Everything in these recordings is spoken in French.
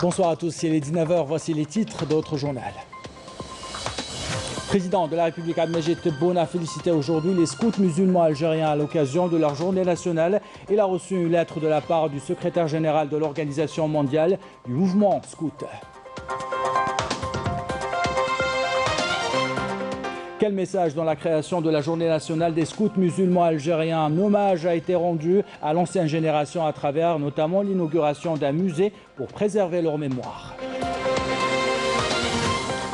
Bonsoir à tous, il est 19h, voici les titres d'autres journaux. Le président de la République Abdelmajid Tebboune a félicité aujourd'hui les scouts musulmans algériens à l'occasion de leur journée nationale. Il a reçu une lettre de la part du secrétaire général de l'Organisation mondiale du mouvement scout. Quel message dans la création de la journée nationale des scouts musulmans algériens? Un hommage a été rendu à l'ancienne génération à travers notamment l'inauguration d'un musée pour préserver leur mémoire.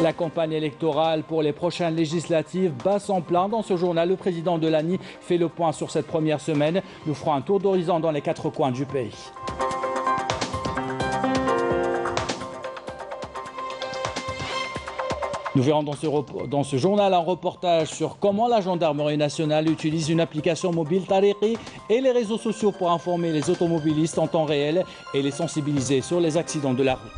La campagne électorale pour les prochaines législatives bat son plein. Dans ce journal, le président de l'ANI fait le point sur cette première semaine. Nous ferons un tour d'horizon dans les 4 coins du pays. Nous verrons dans ce journal un reportage sur comment la gendarmerie nationale utilise une application mobile Tariqi et les réseaux sociaux pour informer les automobilistes en temps réel et les sensibiliser sur les accidents de la route.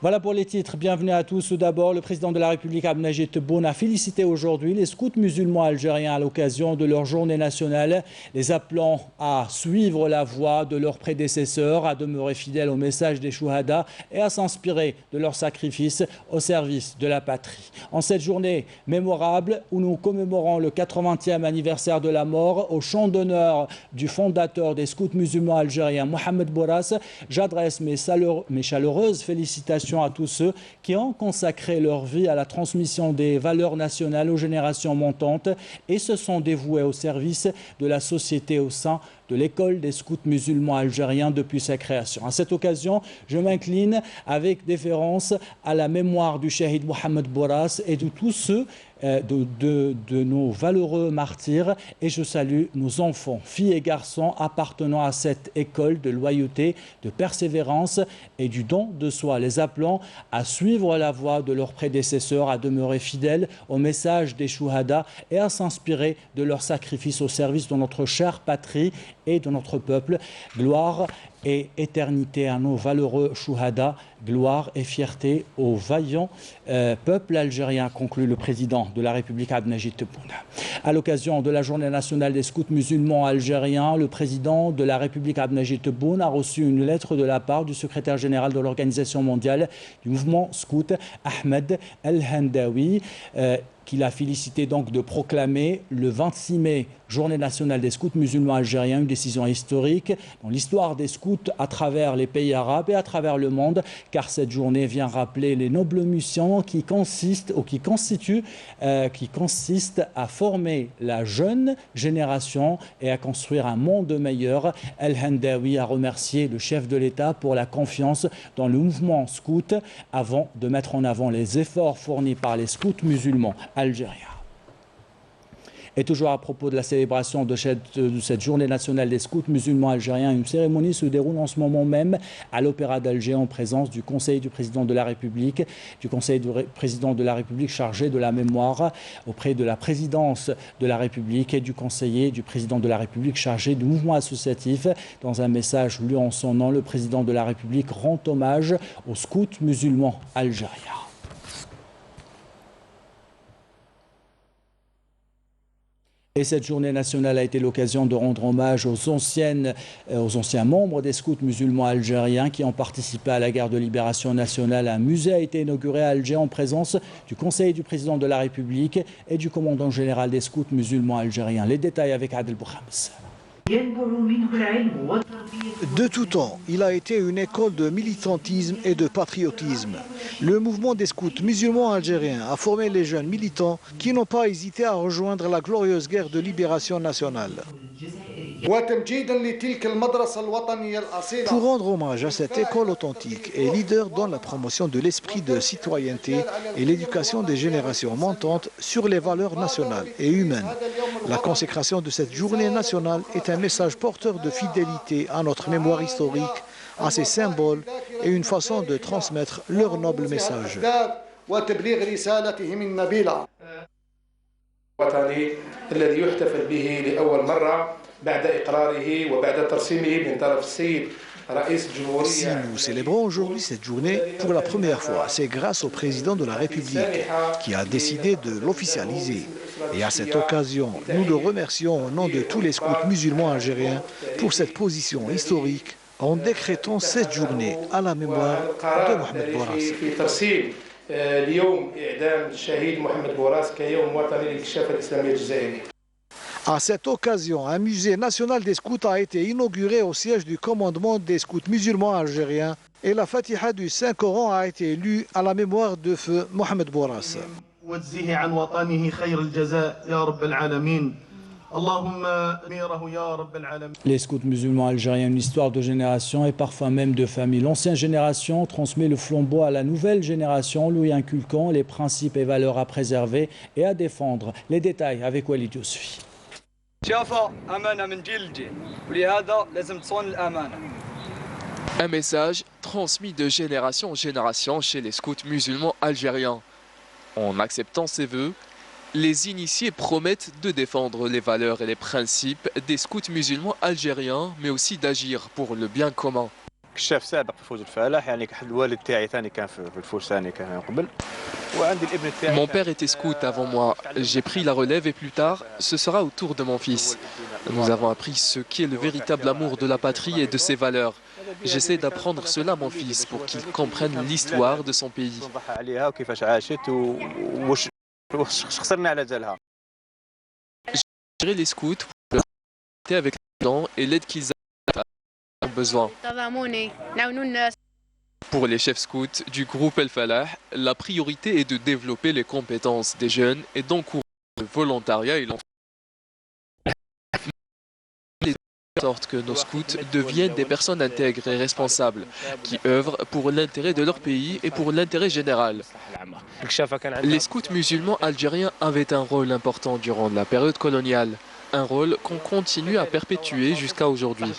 Voilà pour les titres. Bienvenue à tous. Tout d'abord, le président de la République Abdelmajid Tebboune a félicité aujourd'hui les scouts musulmans algériens à l'occasion de leur journée nationale, les appelant à suivre la voie de leurs prédécesseurs, à demeurer fidèles au message des chouhadas et à s'inspirer de leur sacrifice au service de la patrie. En cette journée mémorable où nous commémorons le 80e anniversaire de la mort au champ d'honneur du fondateur des scouts musulmans algériens, Mohamed Bouras, j'adresse mes chaleureuses félicitations à tous ceux qui ont consacré leur vie à la transmission des valeurs nationales aux générations montantes et se sont dévoués au service de la société au sein de l'école des scouts musulmans algériens depuis sa création. À cette occasion, je m'incline avec déférence à la mémoire du shahid Mohamed Bouras et de tous ceux de nos valeureux martyrs, et je salue nos enfants, filles et garçons appartenant à cette école de loyauté, de persévérance et du don de soi, les appelant à suivre la voie de leurs prédécesseurs, à demeurer fidèles au message des chouhadas et à s'inspirer de leur sacrifice au service de notre chère patrie et de notre peuple. Gloire et éternité à nos valeureux chouhadas, gloire et fierté au vaillant peuple algérien, conclut le président de la République Abdelmajid Tebboune. À l'occasion de la journée nationale des scouts musulmans algériens, le président de la République Abdelmajid Tebboune a reçu une lettre de la part du secrétaire général de l'Organisation mondiale du mouvement scout, Ahmed El-Hendawi, qu'il a félicité donc de proclamer le 26 mai, journée nationale des scouts musulmans algériens, une décision historique dans l'histoire des scouts à travers les pays arabes et à travers le monde, car cette journée vient rappeler les nobles missions qui consistent à former la jeune génération et à construire un monde meilleur. El-Hendawi a remercié le chef de l'État pour la confiance dans le mouvement scout avant de mettre en avant les efforts fournis par les scouts musulmans algériens. Et toujours à propos de la célébration de cette journée nationale des scouts musulmans algériens, une cérémonie se déroule en ce moment même à l'Opéra d'Alger en présence du conseil du président de la République, chargé de la mémoire auprès de la présidence de la République et du conseiller du président de la République chargé du mouvement associatif. Dans un message lu en son nom, le président de la République rend hommage aux scouts musulmans algériens. Et cette journée nationale a été l'occasion de rendre hommage aux anciens membres des scouts musulmans algériens qui ont participé à la guerre de libération nationale. Un musée a été inauguré à Alger en présence du conseil du président de la République et du commandant général des scouts musulmans algériens. Les détails avec Adel Boukhams. De tout temps, il a été une école de militantisme et de patriotisme. Le mouvement des scouts musulmans algériens a formé les jeunes militants qui n'ont pas hésité à rejoindre la glorieuse guerre de libération nationale. Pour rendre hommage à cette école authentique et leader dans la promotion de l'esprit de citoyenneté et l'éducation des générations montantes sur les valeurs nationales et humaines, la consécration de cette journée nationale est un message porteur de fidélité à notre mémoire historique, à ses symboles et une façon de transmettre leur noble message. Si nous célébrons aujourd'hui cette journée pour la première fois, c'est grâce au président de la République qui a décidé de l'officialiser. Et à cette occasion, nous le remercions au nom de tous les scouts musulmans algériens pour cette position historique en décrétant cette journée à la mémoire de Mohamed Bouaras. À cette occasion, un musée national des scouts a été inauguré au siège du commandement des scouts musulmans algériens et la Fatiha du Saint-Coran a été lue à la mémoire de feu Mohamed Bouaras. Les scouts musulmans algériens, une histoire de génération et parfois même de famille. L'ancienne génération transmet le flambeau à la nouvelle génération, lui inculquant les principes et valeurs à préserver et à défendre. Les détails avec Walid Yousfi. Un message transmis de génération en génération chez les scouts musulmans algériens. En acceptant ces vœux, les initiés promettent de défendre les valeurs et les principes des scouts musulmans algériens, mais aussi d'agir pour le bien commun. Mon père était scout avant moi. J'ai pris la relève et plus tard, ce sera au tour de mon fils. Nous avons appris ce qu'est le véritable amour de la patrie et de ses valeurs. J'essaie d'apprendre cela à mon fils pour qu'il comprenne l'histoire de son pays. Gérer les scouts pour leur avec l'aide et l'aide qu'ils ont besoin. Pour les chefs scouts du groupe El Falah, la priorité est de développer les compétences des jeunes et d'encourager le volontariat et l'entraînement. De sorte que nos scouts deviennent des personnes intègres et responsables qui œuvrent pour l'intérêt de leur pays et pour l'intérêt général. Les scouts musulmans algériens avaient un rôle important durant la période coloniale, un rôle qu'on continue à perpétuer jusqu'à aujourd'hui.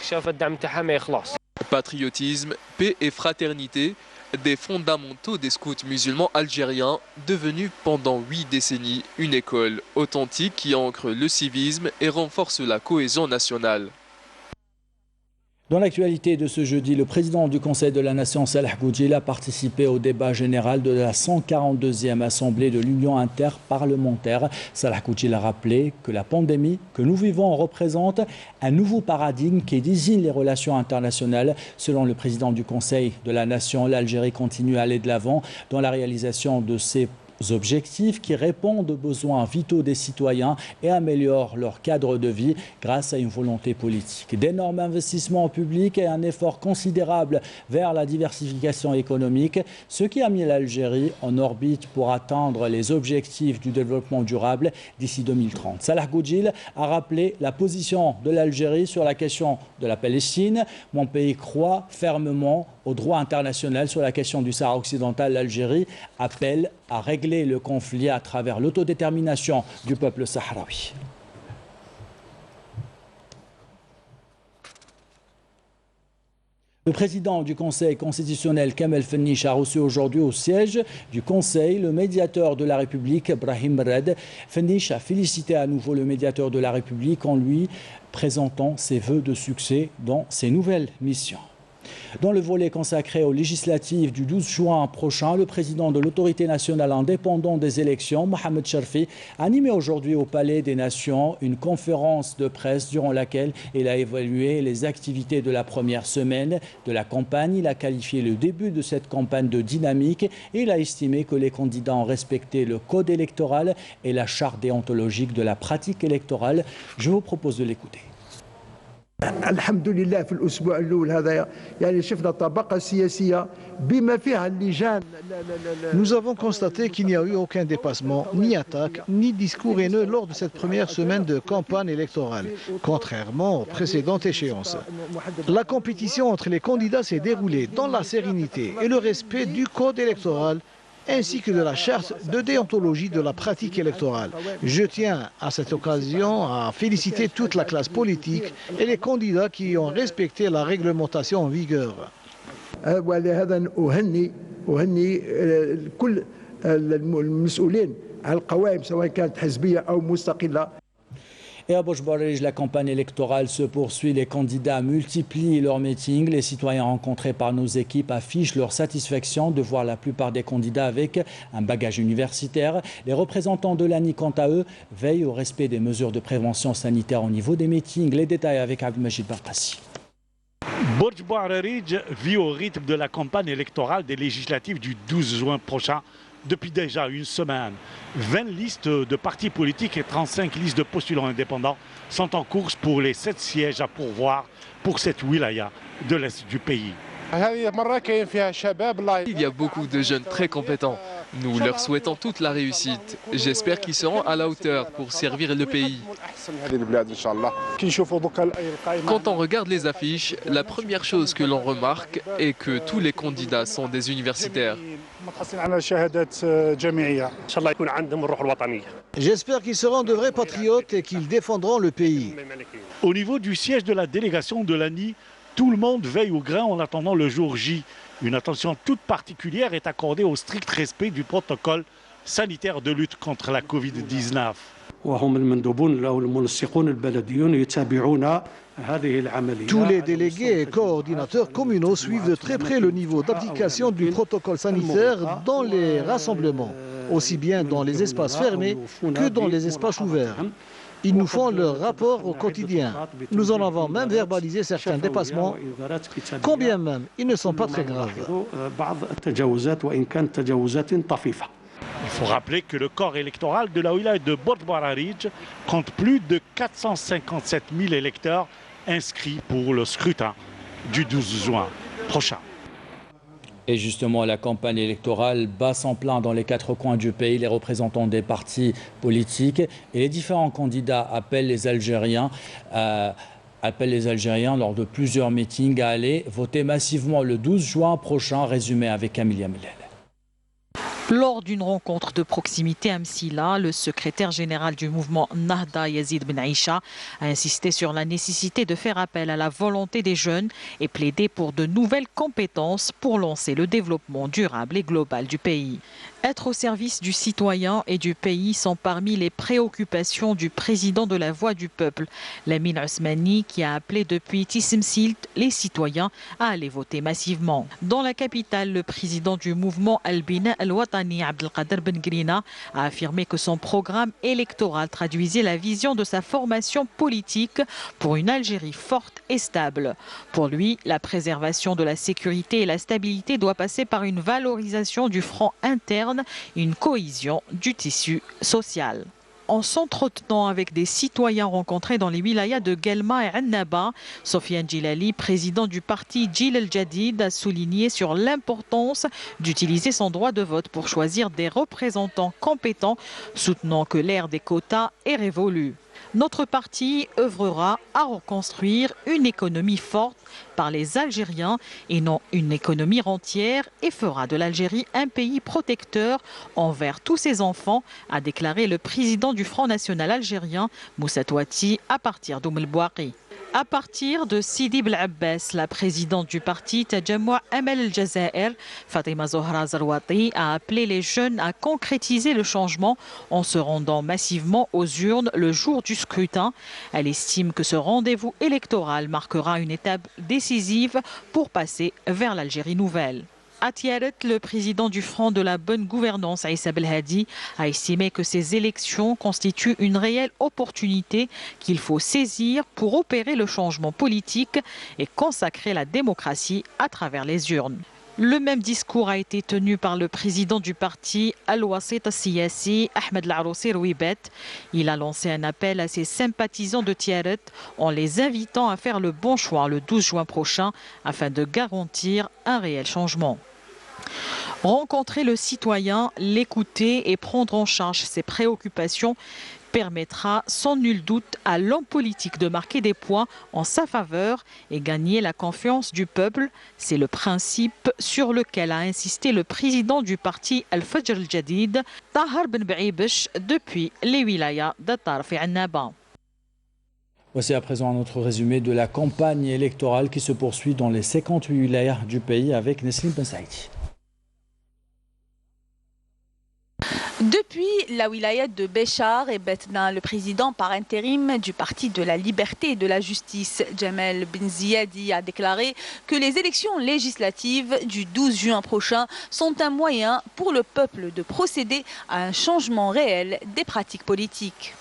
Patriotisme, paix et fraternité, des fondamentaux des scouts musulmans algériens, devenus pendant 8 décennies une école authentique qui ancre le civisme et renforce la cohésion nationale. Dans l'actualité de ce jeudi, le président du Conseil de la Nation, Salah Goudjil, a participé au débat général de la 142e Assemblée de l'Union interparlementaire. Salah Goudjil a rappelé que la pandémie que nous vivons représente un nouveau paradigme qui désigne les relations internationales. Selon le président du Conseil de la Nation, l'Algérie continue à aller de l'avant dans la réalisation de ses objectifs qui répondent aux besoins vitaux des citoyens et améliorent leur cadre de vie grâce à une volonté politique. D'énormes investissements publics et un effort considérable vers la diversification économique, ce qui a mis l'Algérie en orbite pour atteindre les objectifs du développement durable d'ici 2030. Salah Goudjil a rappelé la position de l'Algérie sur la question de la Palestine. Mon pays croit fermement au droit international sur la question du Sahara occidental. L'Algérie appelle à régler le conflit à travers l'autodétermination du peuple sahraoui. Le président du Conseil constitutionnel, Kamel Fenniche, a reçu aujourd'hui au siège du Conseil le médiateur de la République, Brahim Red. Fenniche a félicité à nouveau le médiateur de la République en lui présentant ses vœux de succès dans ses nouvelles missions. Dans le volet consacré aux législatives du 12 juin prochain, le président de l'autorité nationale indépendante des élections, Mohamed Cherfi, a animé aujourd'hui au Palais des Nations une conférence de presse durant laquelle il a évalué les activités de la première semaine de la campagne. Il a qualifié le début de cette campagne de dynamique et il a estimé que les candidats ont respecté le code électoral et la charte déontologique de la pratique électorale. Je vous propose de l'écouter. الحمد لله في الأسبوع الأول هذا يعني شفنا الطبقة السياسية بما فيها اللجان. Nous avons constaté qu'il n'y a eu aucun dépassement, ni attaque, ni discours haineux lors de cette première semaine de campagne électorale, contrairement aux précédentes échéances. La compétition entre les candidats s'est déroulée dans la sérénité et le respect du code électoral ainsi que de la charte de déontologie de la pratique électorale. Je tiens à cette occasion à féliciter toute la classe politique et les candidats qui ont respecté la réglementation en vigueur. ولهذا أهني كل المسؤولين على القوائم سواء كانت حزبية أو مستقلة. Et à Bouch-Barij, la campagne électorale se poursuit. Les candidats multiplient leurs meetings. Les citoyens rencontrés par nos équipes affichent leur satisfaction de voir la plupart des candidats avec un bagage universitaire. Les représentants de l'ANI, quant à eux, veillent au respect des mesures de prévention sanitaire au niveau des meetings. Les détails avec Abdelmajid Barkassi. Borj Bouararij vit au rythme de la campagne électorale des législatives du 12 juin prochain depuis déjà une semaine. 20 listes de partis politiques et 35 listes de postulants indépendants sont en course pour les 7 sièges à pourvoir pour cette wilaya de l'Est du pays. Il y a beaucoup de jeunes très compétents. Nous leur souhaitons toute la réussite. J'espère qu'ils seront à la hauteur pour servir le pays. Quand on regarde les affiches, la première chose que l'on remarque est que tous les candidats sont des universitaires. J'espère qu'ils seront de vrais patriotes et qu'ils défendront le pays. Au niveau du siège de la délégation de l'ANI, tout le monde veille au grain en attendant le jour J. Une attention toute particulière est accordée au strict respect du protocole sanitaire de lutte contre la Covid-19. Tous les délégués et coordinateurs communaux suivent de très près le niveau d'application du protocole sanitaire dans les rassemblements, aussi bien dans les espaces fermés que dans les espaces ouverts. Ils nous font leur rapport au quotidien. Nous en avons même verbalisé certains dépassements, quand bien même ils ne sont pas très graves. Il faut rappeler que le corps électoral de la wilaya de Borj Bouararij compte plus de 457 000 électeurs inscrits pour le scrutin du 12 juin prochain. Et justement, la campagne électorale bat son plein dans les 4 coins du pays. Les représentants des partis politiques et les différents candidats appellent les Algériens lors de plusieurs meetings à aller voter massivement le 12 juin prochain. Résumé avec Amelia Mellel. Lors d'une rencontre de proximité à Msila, le secrétaire général du mouvement Nahda, Yazid Ben Aïcha, a insisté sur la nécessité de faire appel à la volonté des jeunes et plaidé pour de nouvelles compétences pour lancer le développement durable et global du pays. Être au service du citoyen et du pays sont parmi les préoccupations du président de la Voix du Peuple, Lamine Ousmani, qui a appelé depuis Tissemsilt les citoyens à aller voter massivement. Dans la capitale, le président du mouvement Al-Bina Al-Watani, Abdelkader Ben Grina, a affirmé que son programme électoral traduisait la vision de sa formation politique pour une Algérie forte et stable. Pour lui, la préservation de la sécurité et la stabilité doit passer par une valorisation du front interne et une cohésion du tissu social. En s'entretenant avec des citoyens rencontrés dans les wilayas de Guelma et Annaba, Sofiane Djilali, président du parti Djil El-Jadid, a souligné sur l'importance d'utiliser son droit de vote pour choisir des représentants compétents, soutenant que l'ère des quotas est révolue. Notre parti œuvrera à reconstruire une économie forte par les Algériens et non une économie rentière et fera de l'Algérie un pays protecteur envers tous ses enfants, a déclaré le président du Front National algérien, Moussa Touati, à partir d'Oum El-Bouaqi. À partir de Sidi Bel-Abbas, la présidente du parti Tajamwa Amal El-Jazair, Fatima Zohra Zarwati, a appelé les jeunes à concrétiser le changement en se rendant massivement aux urnes le jour du scrutin. Elle estime que ce rendez-vous électoral marquera une étape décisive pour passer vers l'Algérie nouvelle. À Tiaret, le président du Front de la Bonne Gouvernance, Aïssa Belhadi, a estimé que ces élections constituent une réelle opportunité qu'il faut saisir pour opérer le changement politique et consacrer la démocratie à travers les urnes. Le même discours a été tenu par le président du parti Al-Wasit Al-Siyasi, Ahmed Laroussi Rouibet. Il a lancé un appel à ses sympathisants de Tiaret en les invitant à faire le bon choix le 12 juin prochain afin de garantir un réel changement. Rencontrer le citoyen, l'écouter et prendre en charge ses préoccupations permettra sans nul doute à l'homme politique de marquer des points en sa faveur et gagner la confiance du peuple. C'est le principe sur lequel a insisté le président du parti Al-Fajr Al-Jadid, Tahar Ben Baïbesh, depuis les wilayas de Tarf et Annaba. Voici à présent un autre résumé de la campagne électorale qui se poursuit dans les 58 wilayas du pays avec Neslim Ben Saïdi. Depuis la wilaya de Béchar et Betna, le président par intérim du Parti de la Liberté et de la Justice, Jamel Ben Ziadi, a déclaré que les élections législatives du 12 juin prochain sont un moyen pour le peuple de procéder à un changement réel des pratiques politiques.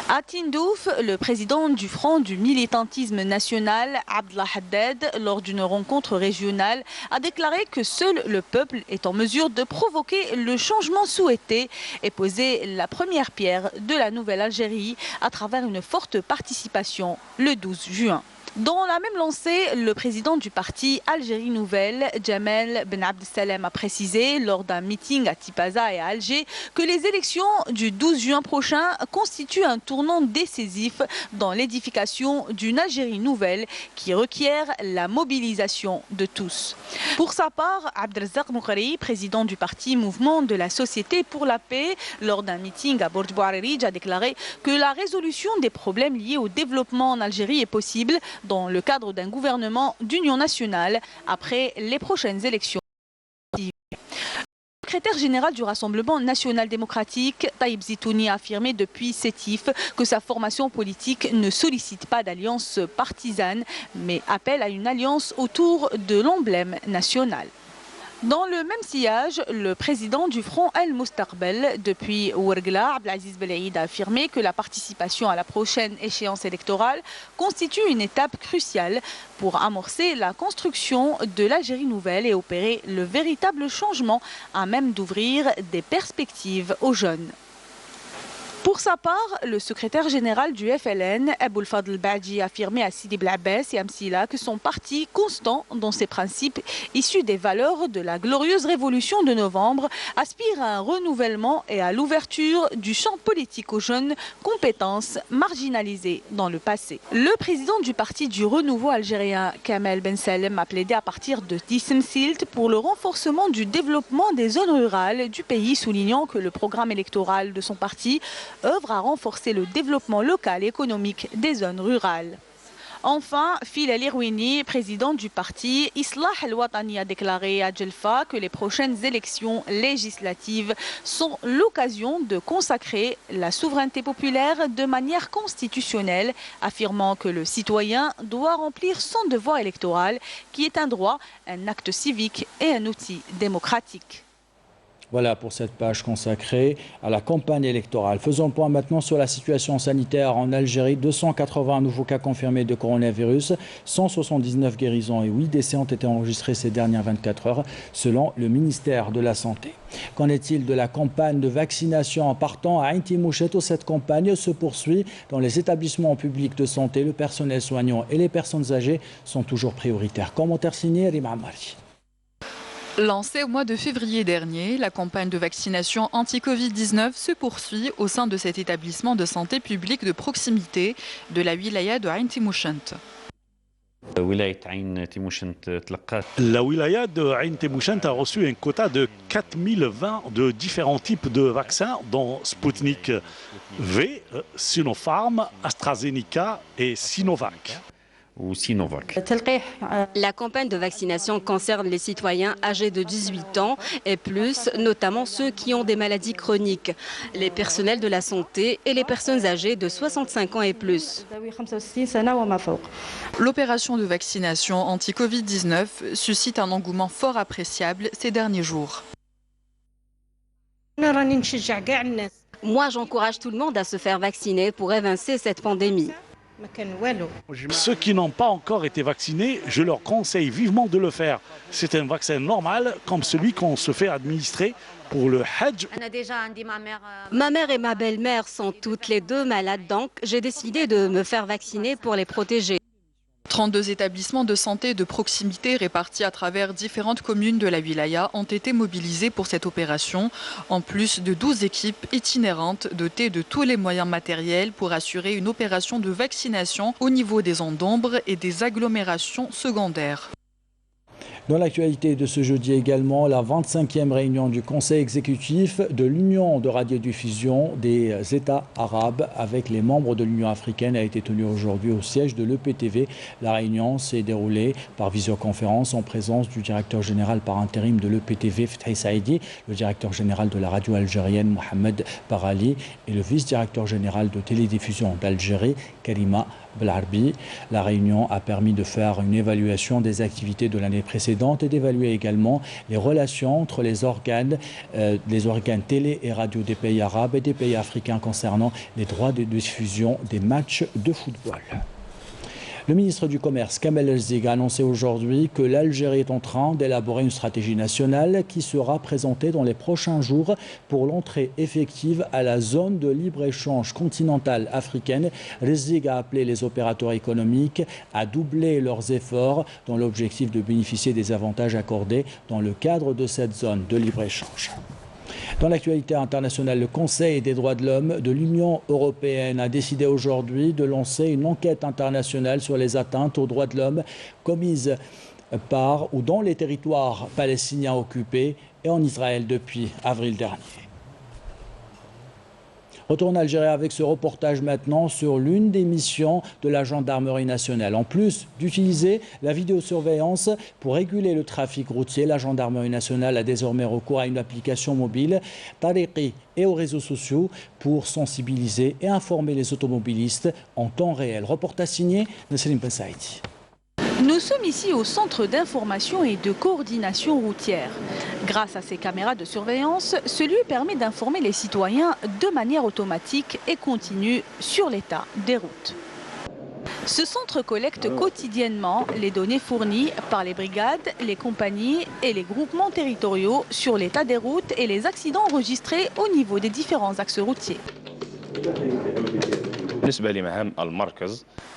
À Tindouf, le président du Front du militantisme national, Abdallah Haddad, lors d'une rencontre régionale, a déclaré que seul le peuple est en mesure de provoquer le changement souhaité et poser la première pierre de la nouvelle Algérie à travers une forte participation le 12 juin. Dans la même lancée, le président du parti Algérie Nouvelle, Jamel Ben Abdessalem, a précisé lors d'un meeting à Tipaza et à Alger que les élections du 12 juin prochain constituent un tournant décisif dans l'édification d'une Algérie nouvelle qui requiert la mobilisation de tous. Pour sa part, Abdelrazak Moukari, président du parti Mouvement de la Société pour la Paix, lors d'un meeting à Borj Bouarerij, a déclaré que la résolution des problèmes liés au développement en Algérie est possible dans le cadre d'un gouvernement d'union nationale après les prochaines élections. Le secrétaire général du Rassemblement national démocratique, Taïb Zitouni, a affirmé depuis Sétif que sa formation politique ne sollicite pas d'alliance partisane, mais appelle à une alliance autour de l'emblème national. Dans le même sillage, le président du Front El Moustaqbel, depuis Ouargla, Abdelaziz Belaïd, a affirmé que la participation à la prochaine échéance électorale constitue une étape cruciale pour amorcer la construction de l'Algérie nouvelle et opérer le véritable changement à même d'ouvrir des perspectives aux jeunes. Pour sa part, le secrétaire général du FLN, Aboul Fadl Badji, a affirmé à Sidi Blabès et Amsila que son parti, constant dans ses principes issus des valeurs de la glorieuse révolution de novembre, aspire à un renouvellement et à l'ouverture du champ politique aux jeunes compétences marginalisées dans le passé. Le président du parti du renouveau algérien, Kamel Ben Salem, a plaidé à partir de Tissem Silt pour le renforcement du développement des zones rurales du pays, soulignant que le programme électoral de son parti œuvre à renforcer le développement local et économique des zones rurales. Enfin, Fil El Irwini, président du parti Islah El Watani, a déclaré à Djelfa que les prochaines élections législatives sont l'occasion de consacrer la souveraineté populaire de manière constitutionnelle, affirmant que le citoyen doit remplir son devoir électoral, qui est un droit, un acte civique et un outil démocratique. Voilà pour cette page consacrée à la campagne électorale. Faisons le point maintenant sur la situation sanitaire en Algérie. 280 nouveaux cas confirmés de coronavirus, 179 guérisons et 8 décès ont été enregistrés ces dernières 24 heures, selon le ministère de la Santé. Qu'en est-il de la campagne de vaccination en partant à Ain Timouchet? Cette campagne se poursuit dans les établissements publics de santé. Le personnel soignant et les personnes âgées sont toujours prioritaires. Commentaire signé Rima Amari. Lancée au mois de février dernier, la campagne de vaccination anti-Covid-19 se poursuit au sein de cet établissement de santé publique de proximité de la wilaya de Ain Timouchent. La wilaya de Ain Timouchent a reçu un quota de 4020 de différents types de vaccins, dont Sputnik V, Sinopharm, AstraZeneca et Sinovac. La campagne de vaccination concerne les citoyens âgés de 18 ans et plus, notamment ceux qui ont des maladies chroniques, les personnels de la santé et les personnes âgées de 65 ans et plus. L'opération de vaccination anti-Covid-19 suscite un engouement fort appréciable ces derniers jours. Moi, j'encourage tout le monde à se faire vacciner pour évincer cette pandémie. Ceux qui n'ont pas encore été vaccinés, je leur conseille vivement de le faire. C'est un vaccin normal, comme celui qu'on se fait administrer pour le Hajj. Ma mère et ma belle-mère sont toutes les deux malades, donc j'ai décidé de me faire vacciner pour les protéger. 32 établissements de santé de proximité répartis à travers différentes communes de la wilaya ont été mobilisés pour cette opération, en plus de 12 équipes itinérantes dotées de tous les moyens matériels pour assurer une opération de vaccination au niveau des zones d'ombre et des agglomérations secondaires. Dans l'actualité de ce jeudi également, la 25e réunion du Conseil exécutif de l'Union de radiodiffusion des États arabes avec les membres de l'Union africaine a été tenue aujourd'hui au siège de l'EPTV. La réunion s'est déroulée par visioconférence en présence du directeur général par intérim de l'EPTV, Fethi Saïdi, le directeur général de la radio algérienne, Mohamed Parali, et le vice-directeur général de télédiffusion d'Algérie, Karima Belarbi. La réunion a permis de faire une évaluation des activités de l'année précédente et d'évaluer également les relations entre les organes télé et radio des pays arabes et des pays africains concernant les droits de diffusion des matchs de football. Le ministre du Commerce, Kamel El-Zig, a annoncé aujourd'hui que l'Algérie est en train d'élaborer une stratégie nationale qui sera présentée dans les prochains jours pour l'entrée effective à la zone de libre-échange continentale africaine. El-Zig a appelé les opérateurs économiques à doubler leurs efforts dans l'objectif de bénéficier des avantages accordés dans le cadre de cette zone de libre-échange. Dans l'actualité internationale, le Conseil des droits de l'homme de l'Union européenne a décidé aujourd'hui de lancer une enquête internationale sur les atteintes aux droits de l'homme commises par ou dans les territoires palestiniens occupés et en Israël depuis avril dernier. Retour en Algérie avec ce reportage maintenant sur l'une des missions de la gendarmerie nationale. En plus d'utiliser la vidéosurveillance pour réguler le trafic routier, la gendarmerie nationale a désormais recours à une application mobile, Tariqi, et aux réseaux sociaux pour sensibiliser et informer les automobilistes en temps réel. Reportage signé Nassim Ben Saïdi. Nous sommes ici au centre d'information et de coordination routière. Grâce à ces caméras de surveillance, ce lieu permet d'informer les citoyens de manière automatique et continue sur l'état des routes. Ce centre collecte quotidiennement les données fournies par les brigades, les compagnies et les groupements territoriaux sur l'état des routes et les accidents enregistrés au niveau des différents axes routiers.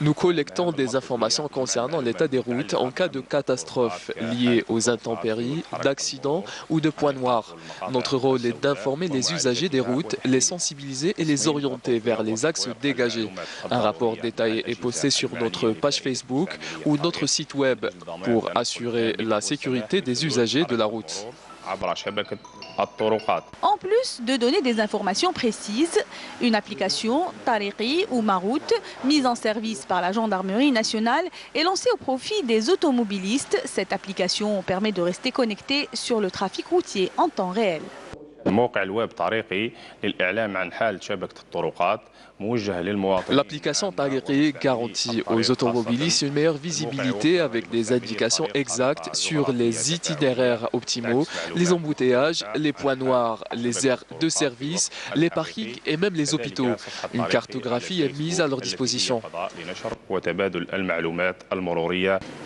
Nous collectons des informations concernant l'état des routes en cas de catastrophes liées aux intempéries, d'accidents ou de points noirs. Notre rôle est d'informer les usagers des routes, les sensibiliser et les orienter vers les axes dégagés. Un rapport détaillé est posté sur notre page Facebook ou notre site web pour assurer la sécurité des usagers de la route. En plus de donner des informations précises, une application, Tariqi ou Marout, mise en service par la gendarmerie nationale, est lancée au profit des automobilistes. Cette application permet de rester connecté sur le trafic routier en temps réel. L'application Tariqi garantit aux automobilistes une meilleure visibilité avec des indications exactes sur les itinéraires optimaux, les embouteillages, les points noirs, les aires de service, les parkings et même les hôpitaux. Une cartographie est mise à leur disposition.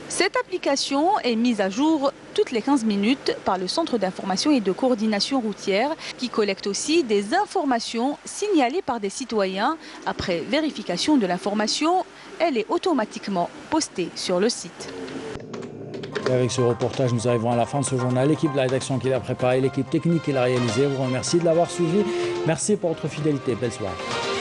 Cette application est mise à jour toutes les 15 minutes par le Centre d'information et de coordination routière qui collecte aussi des informations signalées par des citoyens. Après vérification de l'information, elle est automatiquement postée sur le site. Et avec ce reportage, nous arrivons à la fin de ce journal. L'équipe de la rédaction qui l'a préparé, l'équipe technique qui l'a réalisé, vous remercie de l'avoir suivi. Merci pour votre fidélité. Belle soirée.